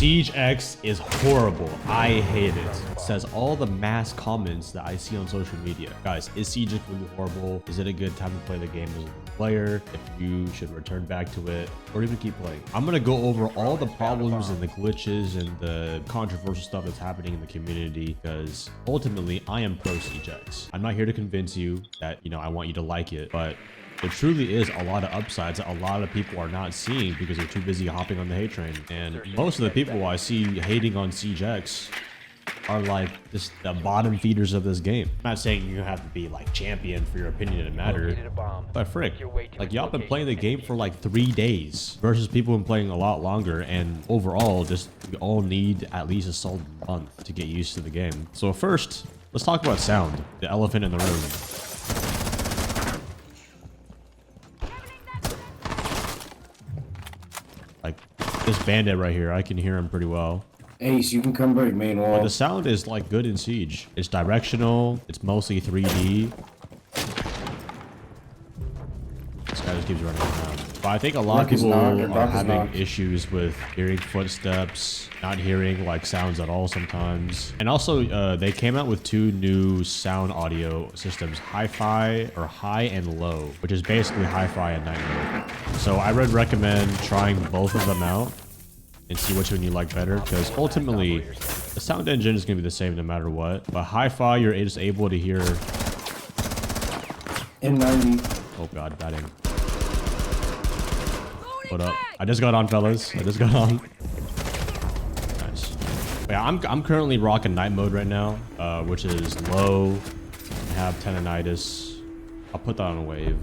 Siege X is horrible. I hate it. It says all the mass comments that I see on social media. Guys, is Siege X really horrible? Is it a good time to play the game as a player? If you should return back to it or even keep playing. I'm gonna go over all the problems and the glitches and the controversial stuff that's happening in the community, because ultimately I am pro Siege X. I'm not here to convince you that, you know, I want you to like it, but there truly is a lot of upsides that a lot of people are not seeing because they're too busy hopping on the hate train. And most of the people I see hating on Siege X are like just the bottom feeders of this game. I'm not saying you have to be like champion for your opinion to matter, but frick, like y'all been playing the game for like 3 days versus people been playing a lot longer, and overall just we all need at least a solid month to get used to the game. So first, let's talk about sound, the elephant in the room. Like this bandit right here, I can hear him pretty well. Ace, you can come break main wall. But the sound is like good in Siege. It's directional. It's mostly 3D. This guy just keeps running around. But I think a lot of people are having issues with hearing footsteps, not hearing like sounds at all sometimes. And also, they came out with 2 new sound audio systems, hi-fi or high and low, which is basically hi-fi and night mode. So I would recommend trying both of them out and see which one you like better, because ultimately the sound engine is going to be the same no matter what. But hi-fi, you're just able to hear. N90. Oh god, bad aim. What up? I just got on, fellas. I just got on. Nice. But yeah, I'm currently rocking night mode right now, which is low. I have tendonitis. I'll put that on a wave.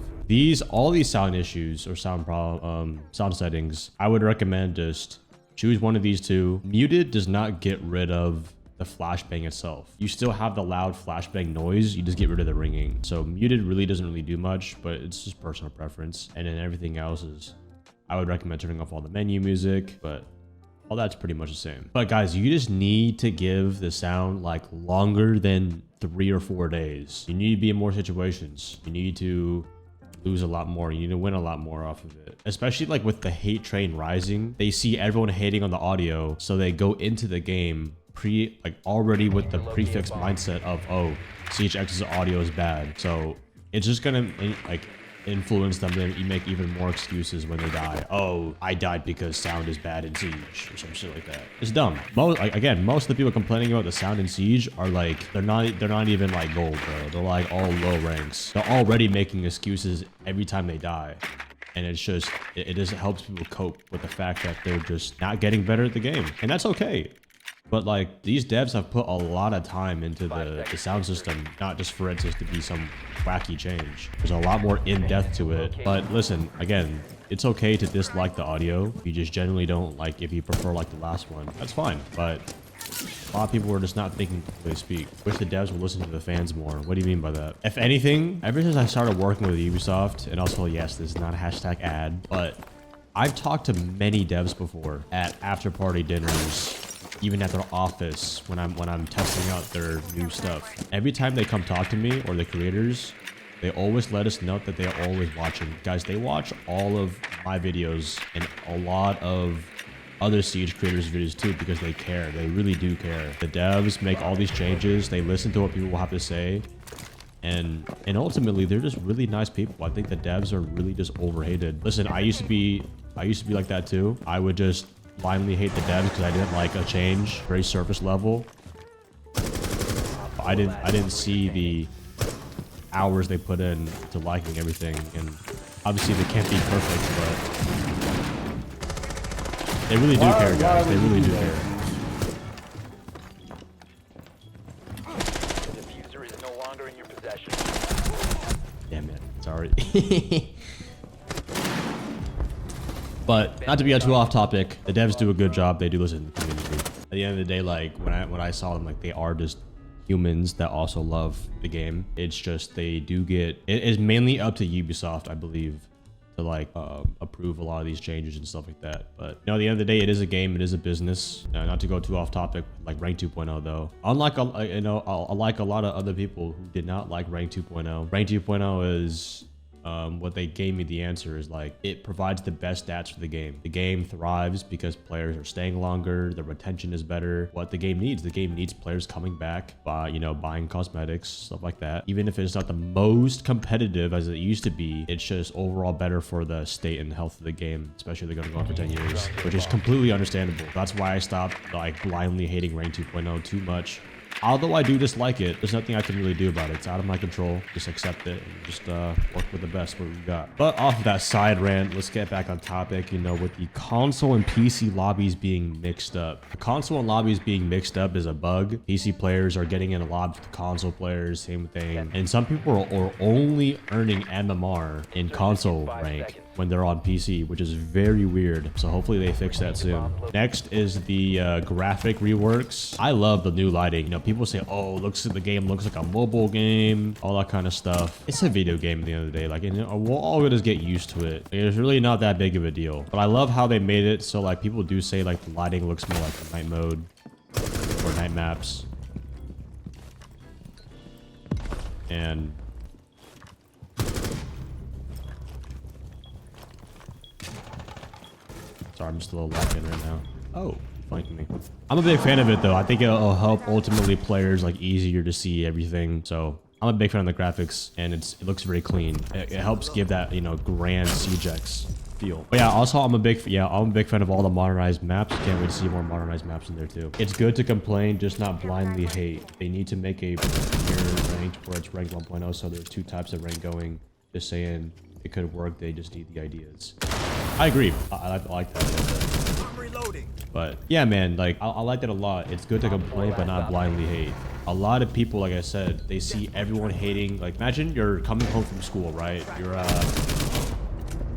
All these sound issues or sound settings, I would recommend just choose one of these 2. Muted does not get rid of the flashbang itself. You still have the loud flashbang noise, you just get rid of the ringing. So muted really doesn't really do much, but it's just personal preference. And then everything else is, I would recommend turning off all the menu music, but all that's pretty much the same. But guys, you just need to give the sound like longer than 3 or 4 days. You need to be in more situations. You need to lose a lot more. You need to win a lot more off of it. Especially like with the hate train rising, they see everyone hating on the audio, so they go into the game already with the prefix mindset of, oh, Siege X's audio is bad. So it's just gonna like influence them to make even more excuses when they die. Oh, I died because sound is bad in Siege or some shit like that. It's dumb. Most of the people complaining about the sound in Siege are like, they're not even like gold, bro. They're like all low ranks. They're already making excuses every time they die. And it's just, it just helps people cope with the fact that they're just not getting better at the game. And that's okay. But like, these devs have put a lot of time into the sound system, not just for it to be some wacky change. There's a lot more in-depth to it. But listen, again, it's okay to dislike the audio. You just generally don't like, if you prefer like the last one, that's fine. But a lot of people are just not thinking before they speak. Wish the devs would listen to the fans more. What do you mean by that? If anything, ever since I started working with Ubisoft, and also, yes, this is not a hashtag ad, but I've talked to many devs before at after-party dinners, even at their office when I'm testing out their new stuff. Every time they come talk to me, or the creators, they always let us know that they are always watching. Guys, they watch all of my videos and a lot of other Siege creators' videos too, because they care. They really do care. The devs make all these changes. They listen to what people have to say. And ultimately, they're just really nice people. I think the devs are really just overhated. Listen, I used to be like that too. I would just blindly hate the devs because I didn't like a change, very surface level. I didn't see the hours they put in to liking everything, and obviously they can't be perfect, but they really do care, guys. They really do care. The diffuser is no longer in your possession. Damn it, sorry. But not to be too off topic, the devs do a good job. They do listen to the community. At the end of the day, like when I saw them, like they are just humans that also love the game. It's just they do get, it is mainly up to Ubisoft, I believe, to like approve a lot of these changes and stuff like that. But you know, at the end of the day, it is a game, it is a business. Not to go too off topic, like Rank 2.0 though. Unlike like a lot of other people who did not like Rank 2.0. Rank 2.0 is what they gave me the answer is like, it provides the best stats for the game. The game thrives because players are staying longer, the retention is better. What the game needs players coming back, you know, buying cosmetics, stuff like that. Even if it's not the most competitive as it used to be, it's just overall better for the state and health of the game, especially if they're gonna go on for 10 years, which is completely understandable. That's why I stopped like blindly hating Rank 2.0 too much. Although I do dislike it, there's nothing I can really do about it. It's out of my control. Just accept it and just work with the best what we got. But off of that side rant, let's get back on topic. You know, with the console and PC lobbies being mixed up. The console and lobbies being mixed up is a bug. PC players are getting in a lot with the console players, same thing. And some people are only earning MMR in console rank when they're on PC, which is very weird. So hopefully they fix that soon. Next is the graphic reworks. I love the new lighting. You know, people say, oh, the game looks like a mobile game, all that kind of stuff. It's a video game at the end of the day. Like, you know, we'll all just get used to it. It's really not that big of a deal. But I love how they made it so like people do say like the lighting looks more like the night mode or night maps. And sorry, I'm just a little locked in right now. Oh, flanking me. I'm a big fan of it though. I think it'll help ultimately players like easier to see everything. So I'm a big fan of the graphics and it looks very clean. It helps give that, you know, grand CJX feel. But yeah, also I'm a big fan of all the modernized maps. Can't wait to see more modernized maps in there too. It's good to complain, just not blindly hate. They need to make a pure ranked where it's ranked 1.0. So there's two types of rank going. Just saying it could work. They just need the ideas. I agree. I like that a little bit. I'm reloading. But yeah, man, like I like that a lot. It's good to complain, but not blindly hate. A lot of people, like I said, they see everyone hating. Like imagine you're coming home from school, right?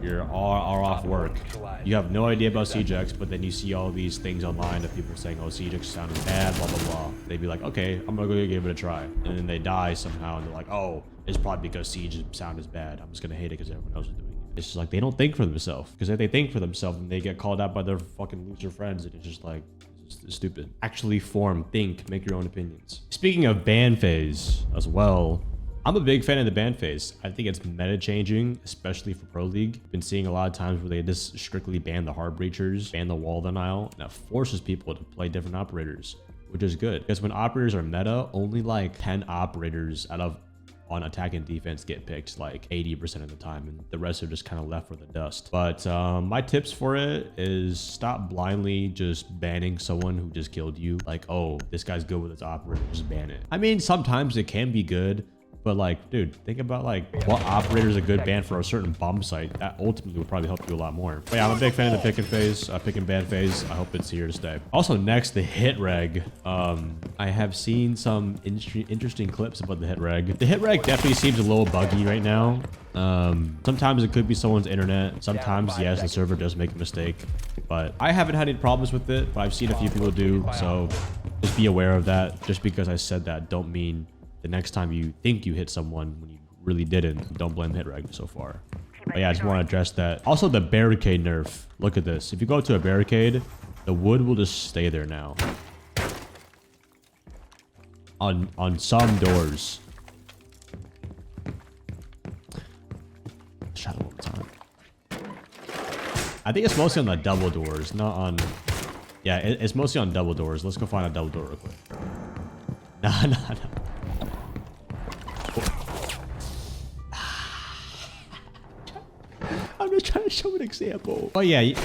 You're all off work. You have no idea about CJX, but then you see all these things online of people saying, oh, CJX sound is bad, blah, blah, blah. They'd be like, okay, I'm gonna go give it a try. And then they die somehow and they're like, oh, it's probably because Siege sound is bad. I'm just gonna hate it because everyone else is doing it. It's just like they don't think for themselves, because if they think for themselves and they get called out by their fucking loser friends, and it's just like it's stupid. Actually form, think, make your own opinions. Speaking of ban phase as well, I'm a big fan of the ban phase. I think it's meta changing, especially for Pro League. Been seeing a lot of times where they just strictly ban the hard breachers, ban the wall denial, and that forces people to play different operators, which is good. Because when operators are meta, only like 10 operators out of on attack and defense get picked like 80% of the time, and the rest are just kind of left for the dust. But my tips for it is stop blindly just banning someone who just killed you. Like, oh, this guy's good with his operator, just ban it. I mean, sometimes it can be good, but like, dude, think about like what operator is a good ban for a certain bomb site. That ultimately will probably help you a lot more. But yeah, I'm a big fan of the pick and ban phase. I hope it's here to stay. Also next, the hit reg. I have seen some interesting clips about the hit reg. The hit reg definitely seems a little buggy right now. Sometimes it could be someone's internet. Sometimes, yes, the server does make a mistake, but I haven't had any problems with it, but I've seen a few people do. So just be aware of that. Just because I said that, don't mean the next time you think you hit someone when you really didn't. Don't blame hit reg so far. But yeah, I just want to address that. Also, the barricade nerf. Look at this. If you go to a barricade, the wood will just stay there now. On some doors. Let's try it one more time. I think it's mostly on the double doors, not on... Yeah, it's mostly on double doors. Let's go find a double door real quick. Nah. I'm just trying to show an example. Oh yeah,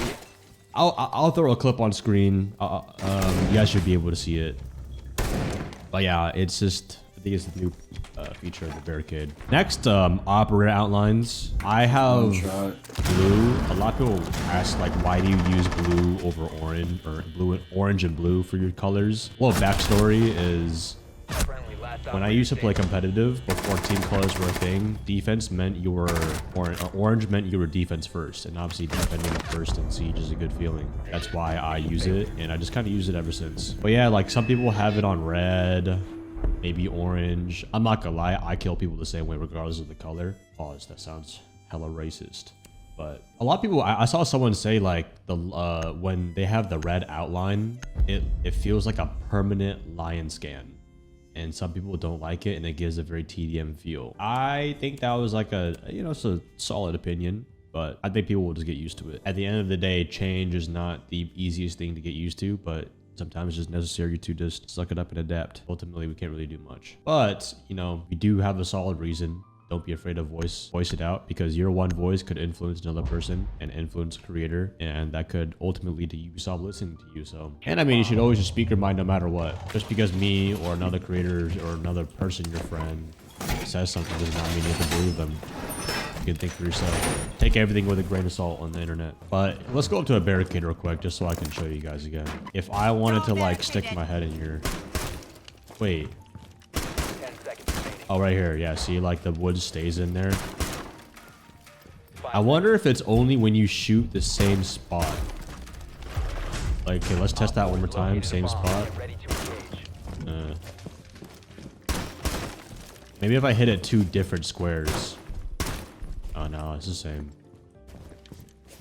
I'll throw a clip on screen. You guys should be able to see it. But yeah, it's just, I think it's the new feature of the barricade. Next, operator outlines. I have blue. A lot of people ask like, why do you use blue over orange, or orange and blue for your colors? Well, backstory is, when I used to play competitive, before team colors were a thing, defense meant you were orange meant you were defense first, and obviously defending first in Siege is a good feeling. That's why I use it, and I just kind of use it ever since. But yeah, like some people have it on red, maybe orange. I'm not gonna lie, I kill people the same way regardless of the color. Pause, that sounds hella racist. But a lot of people, I saw someone say like when they have the red outline, it feels like a permanent lion scan. and some people don't like it, and it gives a very TDM feel. I think that was like a, you know, it's a solid opinion, but I think people will just get used to it. At the end of the day, change is not the easiest thing to get used to, but sometimes it's just necessary to just suck it up and adapt. Ultimately, we can't really do much. But, you know, we do have a solid reason. Don't be afraid to voice it out, because your one voice could influence another person and influence a creator, and that could ultimately lead to you stop listening to you. So, and I mean, you should always just speak your mind no matter what. Just because me or another creator or another person, your friend, says something does not mean you have to believe them. You can think for yourself. Take everything with a grain of salt on the internet. But let's go up to a barricade real quick just so I can show you guys again. If I wanted to like stick my head in here. Wait. 10 seconds remaining. Oh, right here. Yeah, see, like the wood stays in there. I wonder if it's only when you shoot the same spot. Like, okay, let's test that one more time. Same spot. Ready to engage. Maybe if I hit it 2 different squares. Oh no, it's the same.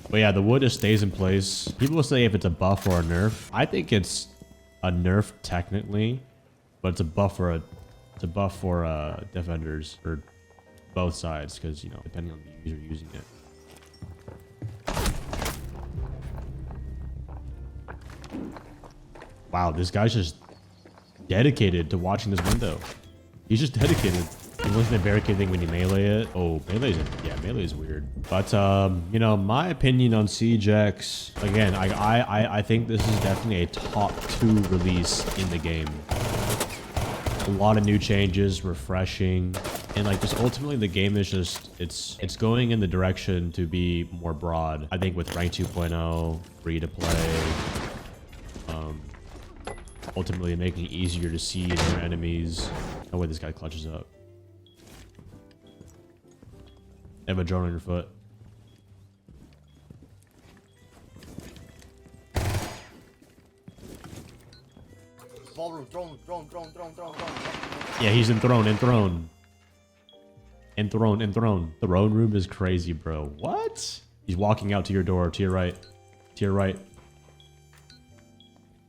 But yeah, the wood just stays in place. People will say if it's a buff or a nerf. I think it's a nerf technically, but it's a buff for defenders for both sides, because, you know, depending on the user using it. Wow, this guy's just dedicated to watching this window. He's just dedicated. He wasn't a barricade thing when you melee it. Oh, melee is weird. But you know, my opinion on Siege X, again, I think this is definitely a top 2 release in the game. A lot of new changes, refreshing, and like just ultimately the game is just it's going in the direction to be more broad. I think with rank 2.0, free to play, ultimately making it easier to see your enemies. Oh wait, this guy clutches up. You have a drone on your foot. Ballroom, drone. Yeah, he's enthroned. Throne room is crazy, bro. What? He's walking out to your door, to your right. To your right.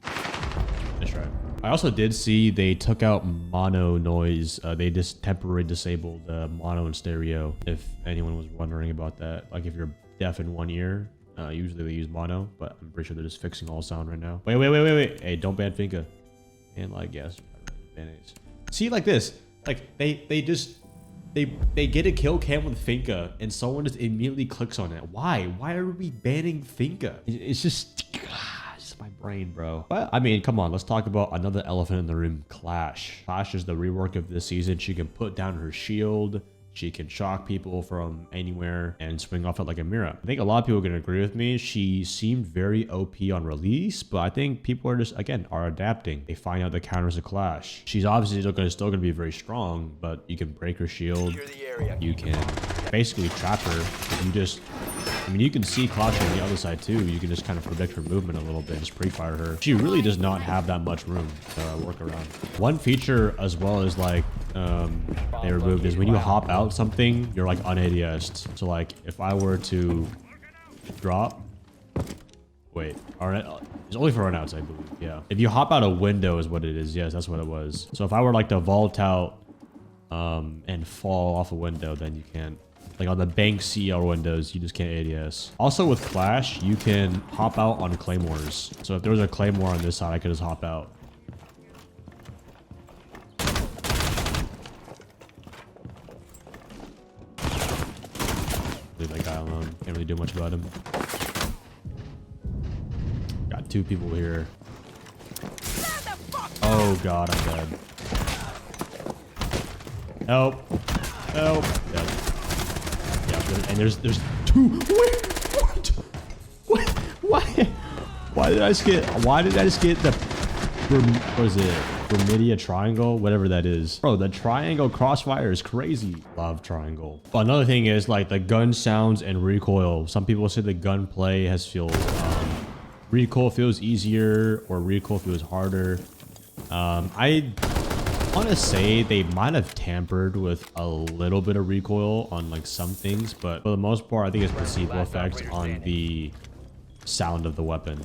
Nice try. I also did see they took out mono noise. They just temporarily disabled mono and stereo, if anyone was wondering about that. Like if you're deaf in one ear, usually they use mono, but I'm pretty sure they're just fixing all sound right now. Wait. Hey, don't ban Finka. And like, yes, band-aids. See, like this. Like they get a kill cam with Finka and someone just immediately clicks on it. Why? Why are we banning Finka? It's just my brain, bro. But I mean, come on, let's talk about another elephant in the room. Clash is the rework of this season. She can put down her shield, she can shock people from anywhere and swing off it like a mirror. I think a lot of people are gonna agree with me. She seemed very OP on release, but I think people are just, again, are adapting. They find out the counters of Clash. She's obviously still gonna be very strong, but you can break her shield. Secure the area. You can basically trap her. If you just, I mean, you can see Clash on the other side too. You can just kind of predict her movement a little bit, just pre-fire her. She really does not have that much room to work around. One feature as well as like they removed is when you hop out something, you're like un-ADS'd. So like if I were to drop, wait, alright, it's only for runouts, I believe. Yeah, if you hop out a window is what it is. Yes, that's what it was. So if I were like to vault out and fall off a window, then you can't. Like on the bank CR windows, you just can't ADS. Also with Clash, you can hop out on claymores. So if there was a claymore on this side, I could just hop out. Leave that guy alone. Can't really do much about him. Got 2 people here. Oh god, I'm dead. Help. Help. Dead. And there's 2. Wait, what? Why did I just get the what is it? Bermuda triangle, whatever that is. Bro, the triangle crossfire is crazy. Love triangle. But another thing is like the gun sounds and recoil. Some people say the gunplay has feels recoil feels easier or recoil feels harder. I want to say they might have tampered with a little bit of recoil on like some things, but for the most part, I think it's placebo effect on the sound of the weapon.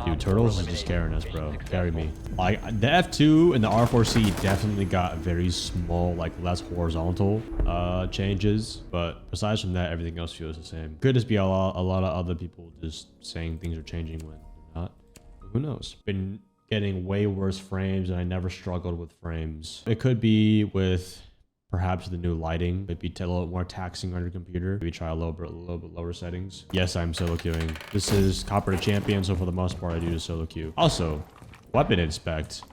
Dude, Turtles is just carrying us, bro. Carry me. Like, the F2 and the R4C definitely got very small, like, less horizontal changes. But besides from that, everything else feels the same. Could just be a lot of other people just saying things are changing when they're not. Who knows? Been getting way worse frames, and I never struggled with frames. It could be with perhaps the new lighting, maybe a little more taxing on your computer. Maybe try a little bit lower settings. Yes, I'm solo queuing. This is Copper to Champion, so for the most part, I do just solo queue. Also, weapon inspect.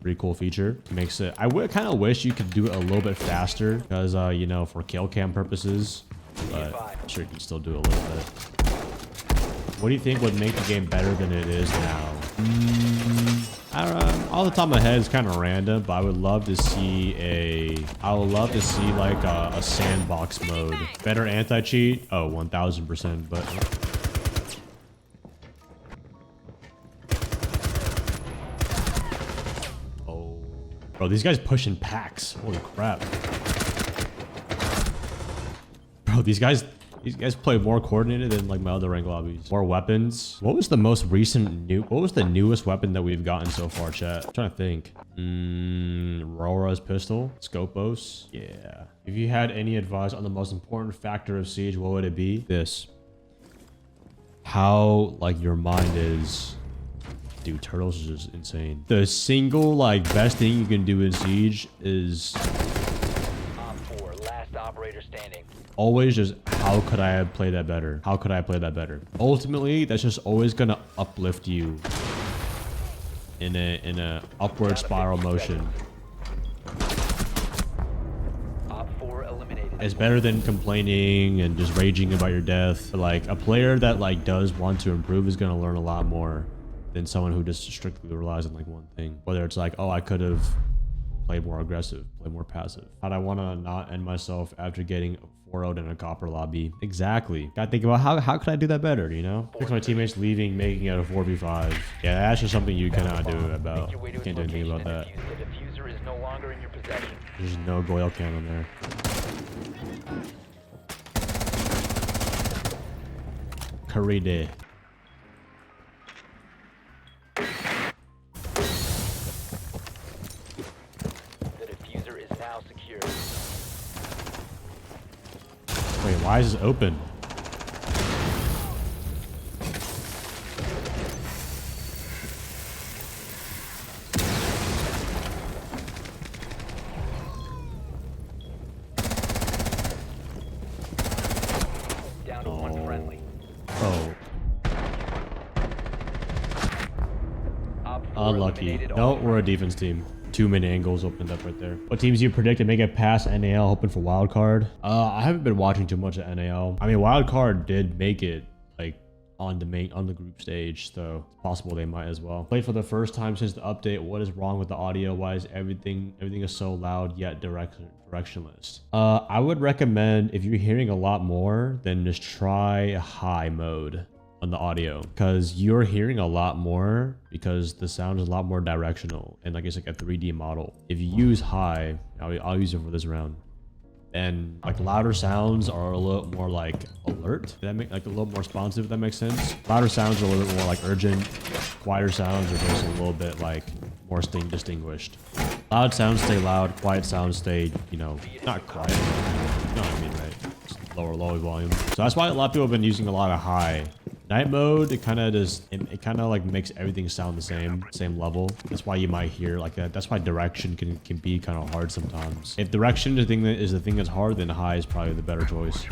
Pretty cool feature. Makes it, I would kind of wish you could do it a little bit faster because, you know, for kill cam purposes, but I'm sure you can still do it a little bit. What do you think would make the game better than it is now? I don't know. Off the top of my head, it's kind of random, but I would love to see like a sandbox mode. Better anti-cheat? Oh, 1000%, but... Oh. Bro, these guys pushing packs. Holy crap. Bro, these guys play more coordinated than like my other rank lobbies. More weapons. What was the most recent what was the newest weapon that we've gotten so far, chat? I'm trying to think. Rora's pistol. Scopos. Yeah. If you had any advice on the most important factor of Siege, what would it be? This. How like your mind is. Dude, Turtles is just insane. The single like best thing you can do in Siege is Operator standing. always just, how could I have played that better? How could I play that better? Ultimately, that's just always gonna uplift you in a upward spiral motion. Op 4 eliminated. It's better than complaining and just raging about your death. But like a player that like does want to improve is gonna learn a lot more than someone who just strictly relies on like one thing. Whether it's like, oh, I could have played more aggressive, play more passive. How'd I want to not end myself after getting 4-0'd in a copper lobby? Exactly. Gotta think about how could I do that better, you know? Fix my teammates leaving, making it a 4v5. Yeah, that's just something you cannot do about. You can't do anything about that. The diffuser is no longer in your possession. There's no Goyle cannon there. Karide. Wait, why is this open? Down to one friendly. Oh. Unlucky. No, we're a defense team. Too many angles opened up right there. What teams do you predict to make it past NAL, hoping for wild card? I haven't been watching too much of NAL. I mean, wild card did make it like on the group stage, so it's possible they might as well. Played for the first time since the update. What is wrong with the audio? Why is everything is so loud yet directionless? I would recommend, if you're hearing a lot more, then just try high mode on the audio, because you're hearing a lot more because the sound is a lot more directional and like it's like a 3D model. If you use high, I'll use it for this round, and like louder sounds are a little more like alert. That make like a little more responsive, if that makes sense. Louder sounds are a little bit more like urgent. Quieter sounds are just a little bit like more distinguished. Loud sounds stay loud. Quiet sounds stay, you know, not quiet. You know what I mean, right? Just lower volume. So that's why a lot of people have been using a lot of high. Night mode, it kind of just, it kind of like makes everything sound the same level. That's why you might hear like that. That's why direction can be kind of hard sometimes. If direction is the thing that's hard, then high is probably the better choice.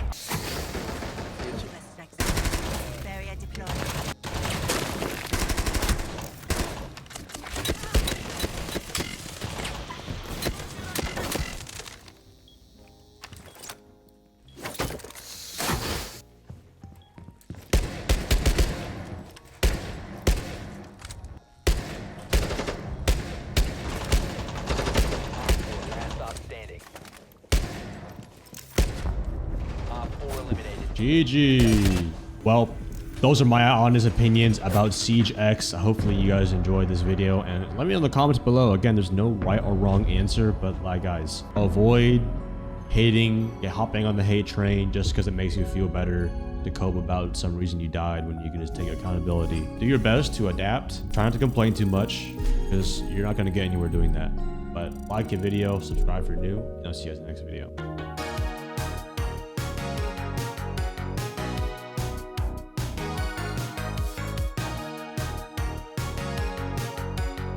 GG. Well, those are my honest opinions about Siege X. Hopefully you guys enjoyed this video, and let me know in the comments below. Again, there's no right or wrong answer, but like, guys, avoid hopping on the hate train just because it makes you feel better to cope about some reason you died when you can just take accountability. Do your best to adapt. Try not to complain too much because you're not going to get anywhere doing that. But like the video, subscribe if you're new, and I'll see you guys in the next video.